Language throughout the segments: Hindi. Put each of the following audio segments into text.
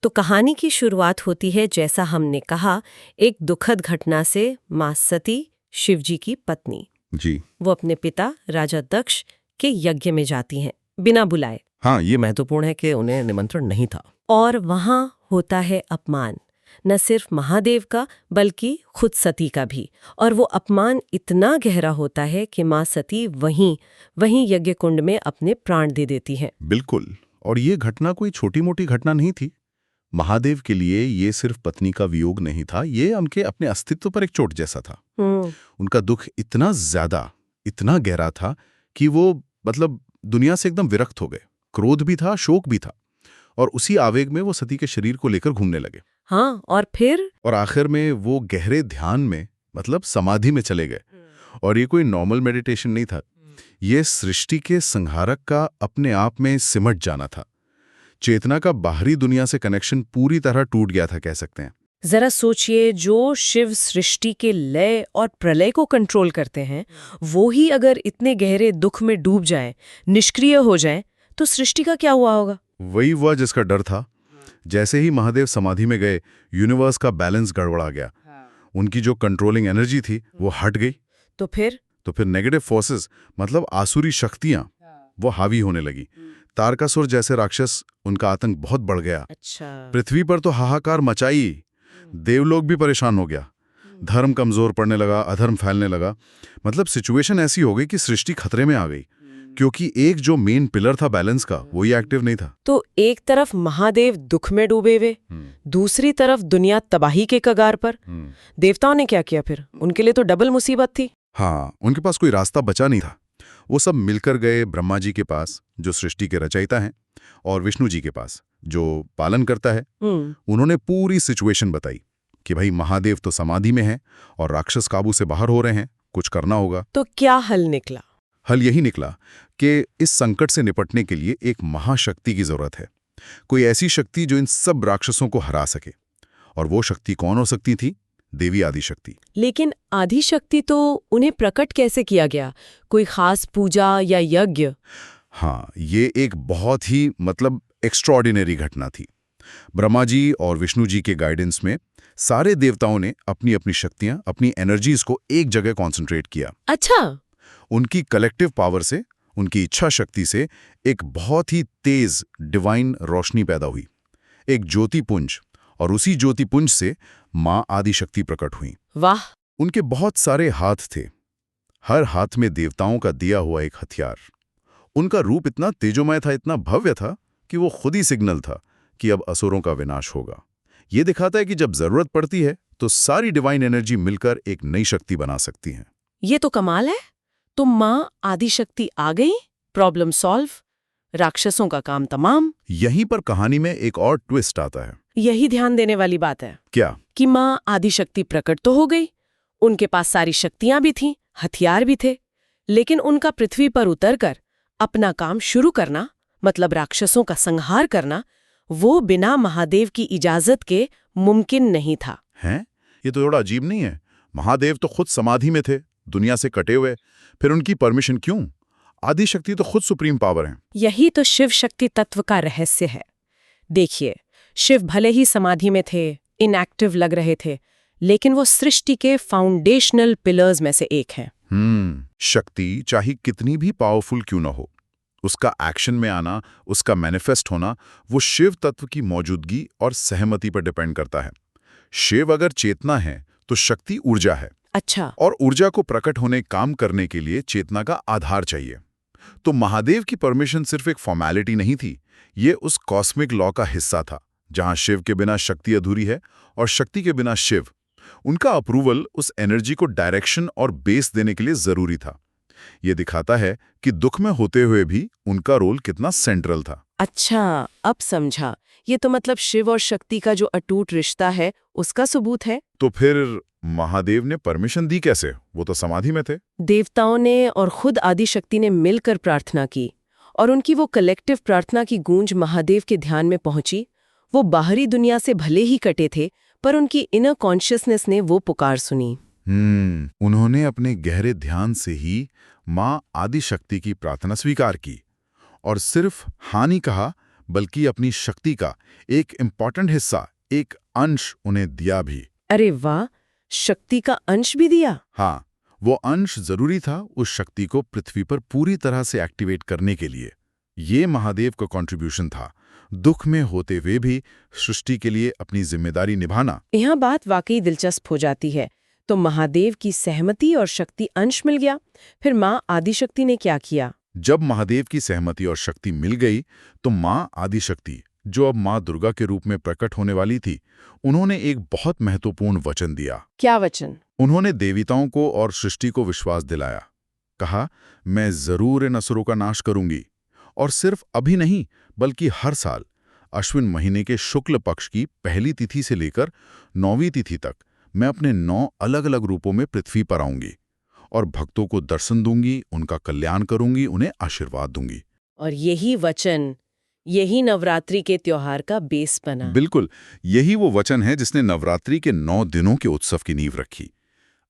तो कहानी की शुरुआत होती है, जैसा हमने कहा, एक दुखद घटना से। माँ सती, शिवजी की पत्नी, जी। वो अपने पिता राजा दक्ष के यज्ञ में जाती हैं बिना बुलाए। हाँ, ये महत्वपूर्ण है कि उन्हें निमंत्रण नहीं था। और वहां होता है अपमान, न सिर्फ महादेव का बल्कि खुद सती का भी। और वो अपमान इतना गहरा होता है कि माँ सती वहीं यज्ञ कुंड में अपने प्राण दे देती हैं। बिल्कुल। और ये घटना कोई छोटी मोटी घटना नहीं थी। महादेव के लिए ये सिर्फ पत्नी का वियोग नहीं था, ये उनके अपने अस्तित्व पर एक चोट जैसा था। उनका दुख इतना ज्यादा, इतना गहरा था कि वो दुनिया से एकदम विरक्त हो गए। क्रोध भी था, शोक भी था, और उसी आवेग में वो सती के शरीर को लेकर घूमने लगे। हाँ, और फिर और आखिर में वो गहरे ध्यान में, समाधि में चले गए। और ये कोई नॉर्मल मेडिटेशन नहीं था, ये सृष्टि के संहारक का अपने आप में सिमट जाना था। चेतना का बाहरी दुनिया से कनेक्शन पूरी तरह टूट गया था, कह सकते हैं। जरा सोचिए, जो शिव सृष्टि के लय और प्रलय को कंट्रोल करते हैं, वो ही अगर इतने गहरे दुख में डूब जाए, निष्क्रिय हो जाए, तो सृष्टि का क्या हुआ होगा? वही हुआ जिसका डर था। जैसे ही महादेव समाधि में गए, यूनिवर्स का बैलेंस गड़बड़ा गया। उनकी जो कंट्रोलिंग एनर्जी थी वो हट गई। तो फिर नेगेटिव फोर्सेस, आसुरी शक्तियां, वो हावी होने लगी। तारकासुर जैसे राक्षस, उनका आतंक बहुत बढ़ गया। अच्छा। पृथ्वी पर तो हाहाकार मचाई, देवलोक भी परेशान हो गया। धर्म कमजोर पड़ने लगा, अधर्म फैलने लगा। सिचुएशन ऐसी हो गई कि सृष्टि खतरे में आ गई, क्योंकि एक जो मेन पिलर था बैलेंस का, वही एक्टिव नहीं था। तो एक तरफ महादेव दुख में डूबे हुए, दूसरी तरफ दुनिया तबाही के कगार पर। देवताओं ने क्या किया फिर? उनके लिए तो डबल मुसीबत थी। हाँ, उनके पास कोई रास्ता बचा नहीं था। वो सब मिलकर गए ब्रह्मा जी के पास, जो सृष्टि के रचयिता हैं, और विष्णु जी के पास, जो पालन करता है। उन्होंने पूरी सिचुएशन बताई कि भाई, महादेव तो समाधि में है और राक्षस काबू से बाहर हो रहे हैं, कुछ करना होगा। तो क्या हल निकला? हल यही निकला कि इस संकट से निपटने के लिए एक महाशक्ति की जरूरत है। कोई ऐसी शक्ति जो इन सब राक्षसों को हरा सके। और वो शक्ति कौन हो सकती थी? देवी आदिशक्ति। लेकिन आदिशक्ति तो उन्हें प्रकट कैसे किया गया? कोई खास पूजा या यज्ञ? हाँ, ये एक बहुत ही एक्स्ट्रॉर्डिनरी घटना थी। ब्रह्मा जी और विष्णु जी के गाइडेंस में सारे देवताओं ने अपनी अपनी शक्तियां, अपनी एनर्जीज को एक जगह कॉन्सेंट्रेट किया। अच्छा। उनकी कलेक्टिव पावर से, उनकी इच्छा शक्ति से एक बहुत ही तेज डिवाइन रोशनी पैदा हुई, एक ज्योतिपुंज। और उसी ज्योतिपुंज से मां आदिशक्ति प्रकट हुई। वाह! उनके बहुत सारे हाथ थे, हर हाथ में देवताओं का दिया हुआ एक हथियार। उनका रूप इतना तेजोमय था, इतना भव्य था कि वो खुद ही सिग्नल था कि अब असुरों का विनाश होगा। ये दिखाता है कि जब जरूरत पड़ती है तो सारी डिवाइन एनर्जी मिलकर एक नई शक्ति बना सकती है। ये तो कमाल है। तो मां आदिशक्ति आ गई, प्रॉब्लम सॉल्व, राक्षसों का काम तमाम। यहीं पर कहानी में एक और ट्विस्ट आता है। यही ध्यान देने वाली बात है। क्या? कि मां आदिशक्ति प्रकट तो हो गई, उनके पास सारी शक्तियां भी थीं, हथियार भी थे, लेकिन उनका पृथ्वी पर उतरकर अपना काम शुरू करना, राक्षसों का संहार करना, वो बिना महादेव की इजाजत के मुमकिन नहीं था। हैं? ये तो थोड़ा अजीब नहीं है? महादेव तो खुद समाधि में थे, दुनिया से कटे हुए, फिर उनकी परमिशन क्यों? आदिशक्ति तो खुद सुप्रीम पावर है। यही तो शिव शक्ति तत्व का रहस्य है। देखिए, शिव भले ही समाधि में थे, इनएक्टिव लग रहे थे, लेकिन वो सृष्टि के फाउंडेशनल पिलर्स में से एक हैं। शक्ति चाहे कितनी भी पावरफुल क्यों ना हो, उसका एक्शन में आना, उसका मैनिफेस्ट होना, वो शिव तत्व की मौजूदगी और सहमति पर डिपेंड करता है। शिव अगर चेतना है तो शक्ति ऊर्जा है। अच्छा। और ऊर्जा को प्रकट होने, काम करने के लिए चेतना का आधार चाहिए। तो महादेव की परमिशन सिर्फ एक फॉर्मेलिटी नहीं थी, ये उस कॉस्मिक लॉ का हिस्सा था, जहां शिव के बिना शक्ति अधूरी है और शक्ति के बिना शिव। उनका अप्रूवल उस एनर्जी को डायरेक्शन और बेस देने के लिए जरूरी था। ये दिखाता है कि दुख में होते हुए भी उनका रोल कितना सेंट्रल था। अच्छा, अब समझा। ये तो शिव और शक्ति का जो अटूट रिश्ता है, उसका सबूत है। तो फिर महादेव ने परमिशन दी कैसे? वो तो समाधि में थे। देवताओं ने और खुद आदिशक्ति ने मिलकर प्रार्थना की, और उनकी वो कलेक्टिव प्रार्थना की गूंज महादेव के ध्यान में पहुंची। वो बाहरी दुनिया से भले ही कटे थे, पर उनकी इनर कॉन्शियसनेस ने वो पुकार सुनी। उन्होंने अपने गहरे ध्यान से ही मां आदिशक्ति की प्रार्थना स्वीकार की, और सिर्फ हाँ नहीं कहा, बल्कि अपनी शक्ति का एक इम्पॉर्टेंट हिस्सा, एक अंश उन्हें दिया भी। अरे वाह, शक्ति का अंश भी दिया। हाँ, वो अंश जरूरी था उस शक्ति को पृथ्वी पर पूरी तरह से एक्टिवेट करने के लिए। ये महादेव का कंट्रीब्यूशन था, दुख में होते हुए भी सृष्टि के लिए अपनी जिम्मेदारी निभाना। यहाँ बात वाकई दिलचस्प हो जाती है। तो महादेव की सहमति और शक्ति अंश मिल गया, फिर माँ आदिशक्ति ने क्या किया? जब महादेव की सहमति और शक्ति मिल गई तो माँ आदिशक्ति, जो अब माँ दुर्गा के रूप में प्रकट होने वाली थी, उन्होंने एक बहुत महत्वपूर्ण वचन दिया। क्या वचन? उन्होंने देवताओं को और सृष्टि को विश्वास दिलाया। कहा, मैं जरूर इन असुरों का नाश करूंगी, और सिर्फ अभी नहीं बल्कि हर साल अश्विन महीने के शुक्ल पक्ष की पहली तिथि से लेकर 9वीं तिथि तक मैं अपने 9 अलग अलग रूपों में पृथ्वी पर आऊंगी और भक्तों को दर्शन दूंगी, उनका कल्याण करूंगी, उन्हें आशीर्वाद दूंगी। और यही वचन, यही नवरात्रि के त्योहार का बेस बना। बिल्कुल, यही वो वचन है जिसने नवरात्रि के 9 दिनों के उत्सव की नींव रखी।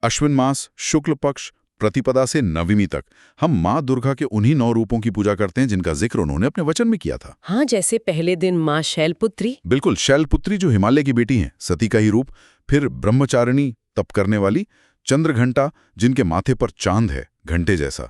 अश्विन मास, शुक्ल पक्ष, प्रतिपदा से नवमी तक हम माँ दुर्गा के उन्हीं 9 रूपों की पूजा करते हैं जिनका जिक्र उन्होंने अपने वचन में किया था। हाँ, जैसे पहले दिन माँ शैलपुत्री। बिल्कुल, शैलपुत्री जो हिमालय की बेटी हैं, सती का ही रूप। फिर ब्रह्मचारिणी, तप करने वाली। चंद्रघंटा, जिनके माथे पर चांद है घंटे जैसा।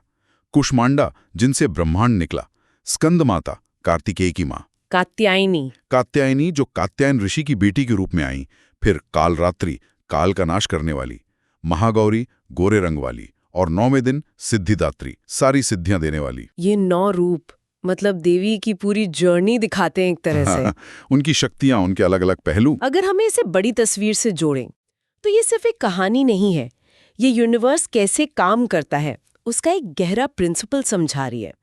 कुष्मांडा, जिनसे ब्रह्मांड निकला। स्कंद माता, कार्तिकेय की माँ। कात्यायनी, कात्यायनी, जो कात्यायन ऋषि की बेटी के रूप में आई। फिर कालरात्रि, काल का नाश करने वाली। महागौरी, गोरे रंग वाली। और 9वें दिन सिद्धिदात्री, सारी सिद्धियां देने वाली। ये 9 रूप मतलब देवी की पूरी जर्नी दिखाते हैं एक तरह से। उनकी शक्तियां, उनके अलग अलग पहलू। अगर हमें इसे बड़ी तस्वीर से जोड़ें तो ये सिर्फ एक कहानी नहीं है, ये यूनिवर्स कैसे काम करता है उसका एक गहरा प्रिंसिपल समझा रही है।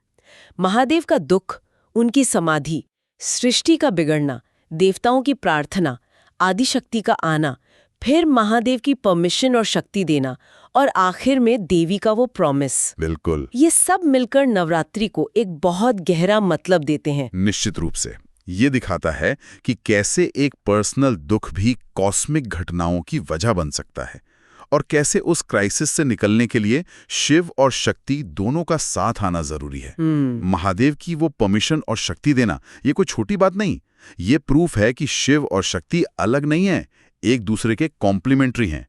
महादेव का दुख, उनकी समाधि, सृष्टि का बिगड़ना, देवताओं की प्रार्थना, आदिशक्ति का आना, फिर महादेव की परमिशन और शक्ति देना, और आखिर में देवी का वो प्रॉमिस। बिल्कुल, ये सब मिलकर नवरात्रि को एक बहुत गहरा मतलब देते हैं। निश्चित रूप से ये दिखाता है कि कैसे एक पर्सनल दुख भी कॉस्मिक घटनाओं की वजह बन सकता है, और कैसे उस क्राइसिस से निकलने के लिए शिव और शक्ति दोनों का साथ आना जरूरी है। महादेव की वो परमिशन और शक्ति देना ये कोई छोटी बात नहीं। ये प्रूफ है कि शिव और शक्ति अलग नहीं है, एक दूसरे के कॉम्प्लीमेंट्री हैं।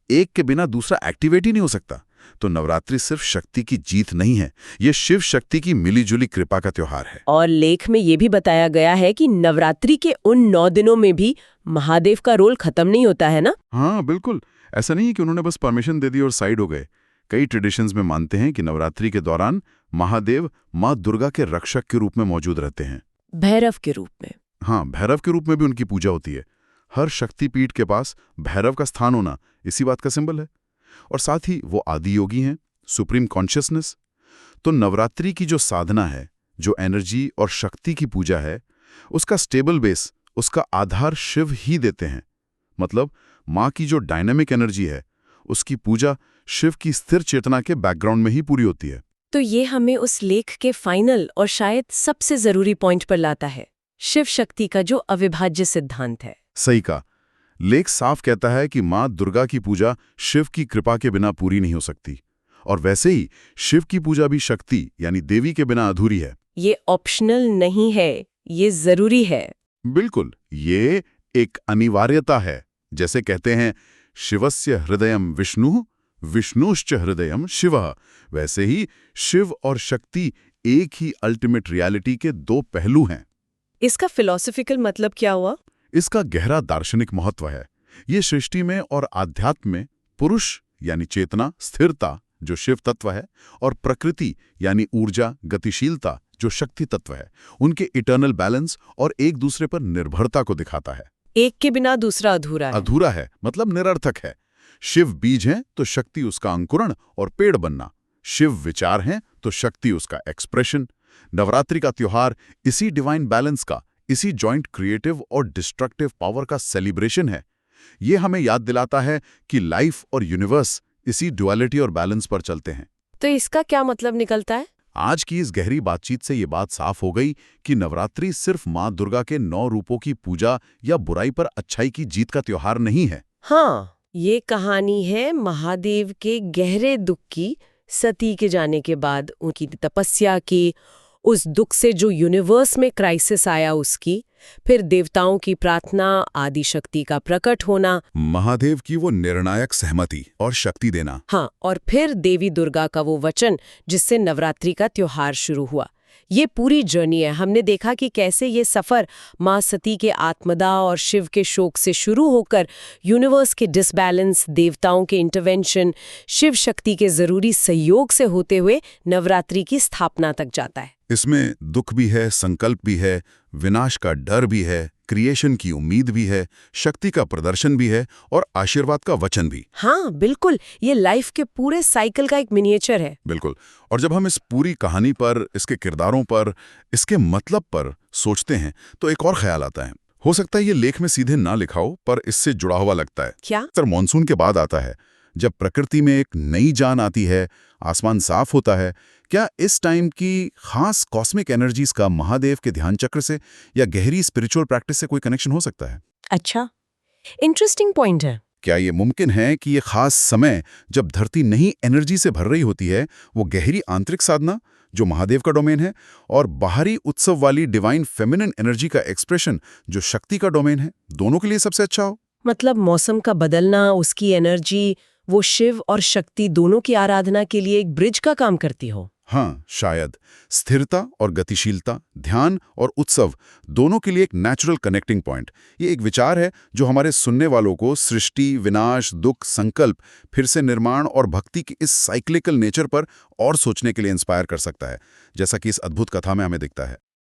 एक के बिना दूसरा एक्टिवेट ही नहीं हो सकता। तो नवरात्रि सिर्फ शक्ति की जीत नहीं है, ये शिव शक्ति की मिलीजुली कृपा का त्योहार है। और लेख में ये भी बताया गया है कि नवरात्रि के उन 9 दिनों में भी महादेव का रोल खत्म नहीं होता है ना? हाँ बिल्कुल, ऐसा नहीं है कि उन्होंने बस परमिशन दे दी और साइड हो गए। कई ट्रेडिशंस में मानते हैं कि नवरात्रि के दौरान महादेव माँ दुर्गा के रक्षक के रूप में मौजूद रहते हैं। भैरव के रूप में। हाँ, भैरव के रूप में भी उनकी पूजा होती है। हर शक्तिपीठ के पास भैरव का स्थान होना इसी बात का सिंबल है। और साथ ही वो आदि योगी हैं, सुप्रीम कॉन्शियसनेस। तो नवरात्रि की जो साधना है, जो एनर्जी और शक्ति की पूजा है, उसका स्टेबल बेस, उसका आधार शिव ही देते हैं। मतलब माँ की जो डायनामिक एनर्जी है, उसकी पूजा शिव की स्थिर चेतना के बैकग्राउंड में ही पूरी होती है। तो ये हमें उस लेख के फाइनल और शायद सबसे जरूरी पॉइंट पर लाता है, शिव शक्ति का जो अविभाज्य सिद्धांत है। सही कहा। लेख साफ कहता है कि माँ दुर्गा की पूजा शिव की कृपा के बिना पूरी नहीं हो सकती, और वैसे ही शिव की पूजा भी शक्ति यानी देवी के बिना अधूरी है। ये ऑप्शनल नहीं है, ये जरूरी है। बिल्कुल, ये एक अनिवार्यता है। जैसे कहते हैं शिवस्य हृदयम विष्णु, विष्णुश्च हृदयम शिवः, वैसे ही शिव और शक्ति एक ही अल्टीमेट रियलिटी के 2 पहलू हैं। इसका फिलॉसफिकल मतलब क्या हुआ? इसका गहरा दार्शनिक महत्व है। ये सृष्टि में और आध्यात्म में पुरुष यानी चेतना, स्थिरता जो शिव तत्व है, और प्रकृति यानी ऊर्जा, गतिशीलता जो शक्ति तत्व है, उनके इटर्नल बैलेंस और एक दूसरे पर निर्भरता को दिखाता है। एक के बिना दूसरा अधूरा है। अधूरा है मतलब निरर्थक है। शिव बीज है तो शक्ति उसका अंकुरण और पेड़ बनना। शिव विचार है तो शक्ति उसका एक्सप्रेशन। नवरात्रि का त्योहार इसी डिवाइन बैलेंस का, इसी जॉइंट क्रिएटिव और डिस्ट्रक्टिव पावर का सेलिब्रेशन है। ये हमें याद दिलाता है कि लाइफ और यूनिवर्स इसी डुअलिटी और बैलेंस पर चलते हैं। तो इसका क्या मतलब निकलता है? आज की इस गहरी बातचीत से ये बात साफ हो गई कि नवरात्रि सिर्फ माँ दुर्गा के 9 रूपों की पूजा या बुराई पर अच्छाई की जीत का त्योहार नहीं है। हाँ, ये कहानी है महादेव के गहरे दुख की, सती के जाने के बाद उनकी तपस्या की, उस दुख से जो यूनिवर्स में क्राइसिस आया उसकी, फिर देवताओं की प्रार्थना, आदि शक्ति का प्रकट होना, महादेव की वो निर्णायक सहमति और शक्ति देना। हाँ, और फिर देवी दुर्गा का वो वचन जिससे नवरात्रि का त्योहार शुरू हुआ। ये पूरी जर्नी है। हमने देखा कि कैसे ये सफर माँ सती के आत्मदाह और शिव के शोक से शुरू होकर यूनिवर्स के डिसबैलेंस, देवताओं के इंटरवेंशन, शिव शक्ति के जरूरी सहयोग से होते हुए नवरात्रि की स्थापना तक जाता है। इसमें दुख भी है, संकल्प भी है, विनाश का डर भी है, क्रिएशन की उम्मीद भी है, शक्ति का प्रदर्शन भी है और आशीर्वाद का वचन भी। हाँ बिल्कुल, ये लाइफ के पूरे साइकिल का एक मिनिएचर है। बिल्कुल। और जब हम इस पूरी कहानी पर, इसके किरदारों पर, इसके मतलब पर सोचते हैं तो एक और ख्याल आता है। हो सकता है ये लेख में सीधे ना लिखा हो, पर इससे जुड़ा हुआ लगता है। क्या? सर, मॉनसून के बाद आता है, जब प्रकृति में एक नई जान आती है, आसमान साफ होता है। क्या इस टाइम की खास कॉस्मिक एनर्जीज का महादेव के ध्यान चक्र से या गहरी स्पिरिचुअल प्रैक्टिस से कोई कनेक्शन हो सकता है? अच्छा, इंटरेस्टिंग पॉइंट है। क्या ये मुमकिन है कि ये खास समय जब धरती नई एनर्जी से भर रही होती है, वो गहरी आंतरिक साधना जो महादेव का डोमेन है, और बाहरी उत्सव वाली डिवाइन फेमिनिन एनर्जी का एक्सप्रेशन जो शक्ति का डोमेन है, दोनों के लिए सबसे अच्छा हो? मतलब मौसम का बदलना, उसकी एनर्जी, वो शिव और शक्ति दोनों की आराधना के लिए एक ब्रिज का काम करती हो। हाँ, शायद स्थिरता और गतिशीलता, ध्यान और उत्सव दोनों के लिए एक नेचुरल कनेक्टिंग पॉइंट। ये एक विचार है जो हमारे सुनने वालों को सृष्टि, विनाश, दुख, संकल्प, फिर से निर्माण और भक्ति की इस साइक्लिकल नेचर पर और सोचने के लिए इंस्पायर कर सकता है, जैसा कि इस अद्भुत कथा में हमें दिखता है।